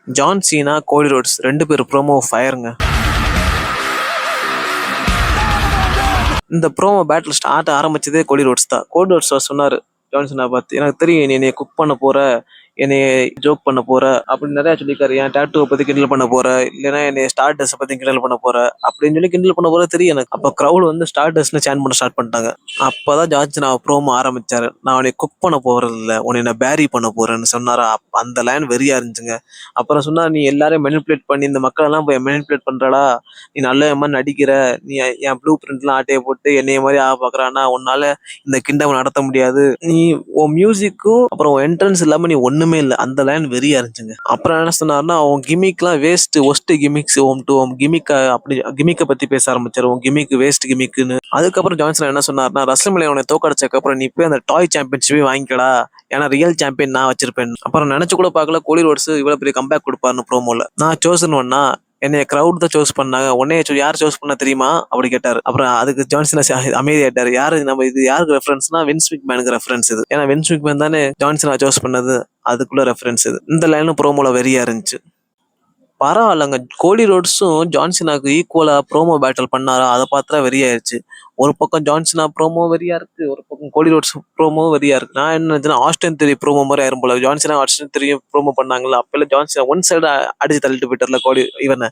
John Cena, கோடி roads 2 பேர் promo ஃபயருங்க. இந்த ப்ரோமோ பேட்டில் ஸ்டார்ட் ஆரம்பிச்சதே கோடி ரோட்ஸ் தான். கோடி ரோட்ஸ் சொன்னாரு ஜான் சீனா பார்த்து, எனக்கு தெரியும் நீ என்னைய குக் பண்ண போற, என்னைய ஜோக் பண்ண போற அப்படின்னு நிறைய சொல்லியிருக்காரு. என் டேட்டுவை பத்தி கிண்டல் பண்ண போற, இல்லைன்னா என்னைய ஸ்டார் டஸ் பத்தி கிண்டல் பண்ண போற அப்படின்னு சொல்லி கிண்டல் பண்ண போற தெரியும் எனக்கு. அப்ப கிரௌட் வந்து ஸ்டார் டஸ்ன்னு சேன் பண்ண ஸ்டார்ட் பண்ணிட்டாங்க. அப்பதான் ஜான் சீனா ப்ரோமோ ஆரம்பிச்சாரு. நான் உன்னை குக் பண்ண போறது இல்ல, உன்னை நான் பேரி பண்ண போறேன்னு சொன்னாரா. அந்த லைன் வெறியா இருந்துச்சுங்க. அப்புறம் சொன்னா, நீ எல்லாரையும் மெனிப்புலேட் பண்ணி இந்த மக்கள் எல்லாம் போய் மெனிப்புலேட் பண்றடா, நீ நல்ல மாதிரி நடிக்கிற, நீ என் ப்ளூ பிரிண்ட்லாம் ஆட்டையை போட்டு என்னைய மாதிரி பாக்குறான்னா உன்னால இந்த கிண்டம் நடத்த முடியாது. நீ உன் மியூசிக்கும் அப்புறம் உன் என்ட்ரன்ஸ் இல்லாம நீ ஒண்ணுமே இல்லை. அந்த லைன் வெறியா இருந்துச்சுங்க. அப்புறம் என்ன சொன்னாருன்னா, உன் கிமிக்லாம் வேஸ்ட், ஒஸ்ட் கிமிக்ஸ், உன் கிமிக்க அப்படி கிமிக்க பத்தி பேச ஆரம்பிச்சாரு. உன் கிமிக் வேஸ்ட் கிமிக்குன்னு. அதுக்கப்புறம் ஜான்சன் என்ன சொன்னாருன்னா, ரஸ்லமலை உன்னை தோக்கடிச்சதுக்கு அப்புறம் நீ போய் அந்த டாய் சாம்பியன்ஷிப்பே வாங்கிக்கடா, ஏன்னா ரியல் சாம்பியன் நான் வச்சிருப்பேன். அப்புறம் நினைச்சு கூட பார்க்கல கோலி ரோட்ஸ் இவ்வளவு பெரிய கம்பேக் கொடுப்பாருன்னு ப்ரோமோல. நான் சோசன் ஒன்னா, என்னைய கிரௌட் தான் சூஸ் பண்ணாங்க, உன்னைய யார் சூஸ் பண்ண தெரியுமா அப்படி கேட்டாரு. அப்புறம் அதுக்கு ஜான்சன் அமைதியாயிட்டாரு. யாரு நம்ம இது யாருக்கு ரெஃபரன்ஸ்னா வின்ஸ் மேனுக்கு ரெஃபரன்ஸ் இது. ஏன்னா வின்ஸ் மேன் தானே ஜான்சனா சூஸ் பண்ணது, அதுக்குள்ள ரெஃபரன்ஸ் இது. இந்த லைனும் ப்ரோமோல வெறியா இருந்துச்சு. பரவாயில்லங்க, கோலி ரோட்ஸும் ஜான்சினாக்கு ஈக்குவலா ப்ரோமோ பேட்டில் பண்ணாரா, அதை பார்த்தா வெறியாயிருச்சு. ஒரு பக்கம் ஜான்சினா ப்ரோமோ வெறியா இருக்கு, ஒரு பக்கம் கோலி ரோட்ஸ் ப்ரோமோ வெறியா இருக்கு. நான் என்ன நினைச்சேன்னா ஆஸ்டன் தியரி ப்ரோமோ மாதிரி ஆயிரும் போல. ஜான்சினா ஆஸ்டன் தியரி ப்ரோமோ பண்ணாங்களா, அப்பெல்லாம் ஜான்சினா ஒன் சைடு அடிச்சு தள்ளிட்டு போயிட்டார்ல கோலி இவனை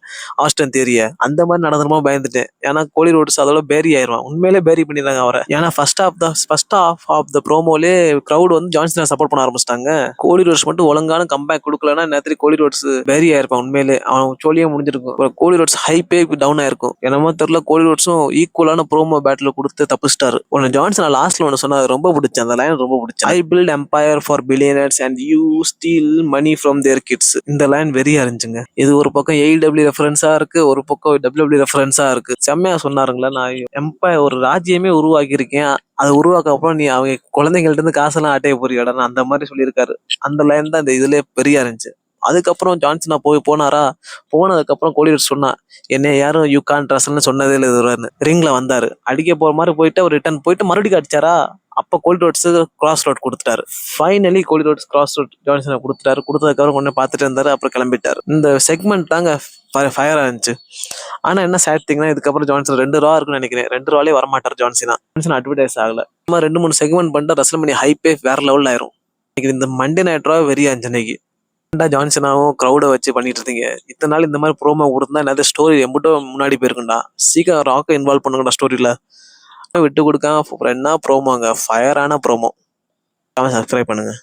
ஆஸ்டன் தியரிய. அந்த மாதிரி நடந்துருமோ பயந்துட்டேன். ஏன்னா கோலி ரோட்ஸ் அதோட பேரி ஆயிருவான். உண்மையிலே பேரி பண்ணிடுறாங்க அவரை. ஏன்னா ஃபர்ஸ்ட் ஆஃப் ஆஃப் த ப்ரோமோலே கிரௌட் வந்து ஜான்சினா சப்போர்ட் பண்ண ஆரம்பிச்சிட்டாங்க. கோலி ரோட்ஸ் மட்டும் ஒழுங்கான கம்பேக் கொடுக்கலன்னா நேரத்துல கோலி ரோட்ஸ் பேரி ஆயிருப்பான். உண்மையிலே அவன் சோழியே முடிஞ்சிருக்கும். கோலி ரோட்ஸ் ஹைப்பே டவுன் ஆயிருக்கும். என்னமோ தெரியல, கோலி ரோட்ஸும் ஈக்குவலான ப்ரோமோ பேட்டில் கொடுத்து தப்பிச்சிட்டாரு. ஒன்னு ஜான்சன் லாஸ்ட்ல ஒன்னு சொன்னா ரொம்ப பிடிச்ச, அந்த லைன் ரொம்ப பிடிச்ச. I build empire for billionaires and you steal money from their kids. இந்த லைன் வெறியா இருந்துச்சுங்க. இது ஒரு பக்கம் AEW ரெஃபரன்ஸா இருக்கு, ஒரு பக்கம் WWE ரெஃபரன்ஸா இருக்கு. செம்மையா சொன்னாருங்களா, நான் எம்பயர் ஒரு ராஜ்யமே உருவாக்கி இருக்கேன், அதை உருவாக்க அப்புறம் நீ அவங்க குழந்தைங்கள்ட்ட இருந்து காசெல்லாம் ஆட்டைய போறியாடா, அந்த மாதிரி சொல்லியிருக்காரு. அந்த லைன் தான் இந்த இதுல பெரியா இருந்துச்சு. அதுக்கப்புறம் ஜான்சனா போனாரா, போனதுக்கு அப்புறம் கோலி ரோட்ஸ் சொன்னா, என்ன யாரும் யூ கான் ரசல்னு சொன்னதே இல்லை இதுவரைன்னு. ரிங்ல வந்தாரு, அடிக்க போற மாதிரி போயிட்டு அவர் ரிட்டர்ன் போயிட்டு மறுபடியும் அடிச்சாரா. அப்ப கோலி ரோட்ஸ் கிராஸ் ரோட் கொடுத்துட்டாரு. ஃபைனலி கோலி ரோட்ஸ் கிராஸ் ரோட் ஜான்சனை கொடுத்துட்டாரு. கொடுத்ததுக்கப்புறம் கொஞ்சம் பார்த்துட்டு இருந்தாரு, அப்புறம் கிளம்பிட்டாரு. இந்த செக்மெண்ட் தாங்க ஃபயரா இருந்துச்சு. ஆனா என்ன சேட் திங்னா, இதுக்கப்புறம் ஜான்சன் 2 ரூபா இருக்குன்னு நினைக்கிறேன், 2 ரூபாலே வரமாட்டார் ஜான்சன் அட்வர்டைஸ் ஆகல. 2-3 செக்மெண்ட் பண்ணிட்டு ரசல்மனி ஹைப்பே வேற லெவல்ல ஆயிரும். இந்த மண்டே நைட் ரா வெறியா இருந்துச்சு இன்னைக்கு. ஜான்சனாவும் கிரௌட வச்சு பண்ணிட்டு இருந்தீங்க இத்தனை நாள், இந்த மாதிரி ப்ரோமோ கொடுத்தா நிறைய ஸ்டோரி எம்பிட்டோ முன்னாடி போயிருக்குண்டா. சீக்கிரம் ராக்க இன்வால்வ் பண்ணுங்கடா ஸ்டோரியில. விட்டு கொடுக்காம என்ன ப்ரோமோங்க, ஃபயரான ப்ரோமோ. சப்ஸ்கிரைப் பண்ணுங்க.